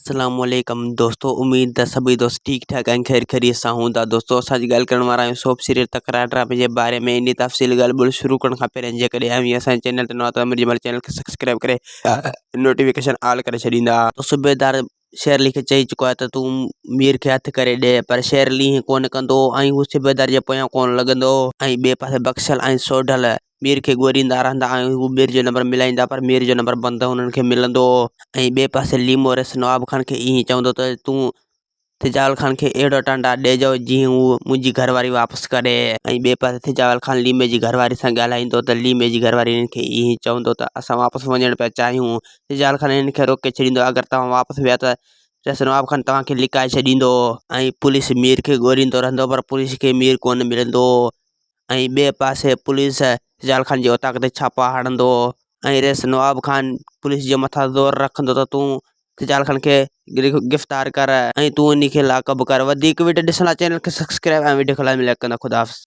अस्सलामुअलैकुम दोस्तों, उम्मीद है सभी दोस्त ठीक ठाक हैं, खैर खैरियत सां हूंदा। दोस्तों असां अॼु ॻाल्हि करण वारा आहियूं सोप सीरियल तकरार ड्रामे जे बारे में। इन तफ़सील ॻाल्हि ॿोल शुरू करण खां पहिरियों जेकॾहिं अव्हीं असांजे चैनल ते नवां त अमीर जमाल चैनल खे सब्सक्राइब करे नोटिफिकेशन ऑल करे छॾींदा। तो सूबेदार शेरली खे चई चुको आहे त तूं मीर खे हथु करे ॾे, पर शेरली हीअं कोन कंदो ऐं हू सूबेदार जे पोयां कोन लॻंदो। ऐं ॿिए पासे बख़्शल ऐं सोढल मीर खे ॻोल्हींदा रहंदा ऐं हू मीर जो नंबर मिलाईंदा, पर मीर जो नंबर बंदि हुननि खे मिलंदो। ऐं ॿिए पासे लीमो रेस नवाब खान खे ईअं चवंदो त तूं तिजावल खान खे अहिड़ो टांडा ॾिजो जीअं हू मुंहिंजी घरवारी वापसि करे। ऐं ॿिए पासे तिजावल खान लीमे जी घरवारी सां ॻाल्हाईंदो त लीमे जी घरवारी हिन खे ईअं चवंदो त असां वापसि वञणु पिया चाहियूं। तिजावल खान हिन खे रोके छॾींदो, अगरि तव्हां वापसि विया त रेस नवाब खान तव्हांखे लिकाए छॾींदो। ऐं पुलिस मीर खे ॻोल्हींदो रहंदो, पर पुलिस खे मीर कोन मिलंदो। ऐं ॿिए पासे पुलिस तिजावल खान जे उताक ते छापा हणंदो ऐं रेस नवाब खान पुलिस जे मथां ज़ोर रखंदो त तूं तिजावल खान खे गिरफ़्तार कर ऐं तूं इन खे लाकअप कर। वधीक वीडियो ॾिसण लाइ चैनल खे सब्सक्राइब ऐं वीडियो खे लाइ मिलिया कंदा। खुदा हाफ़िज़।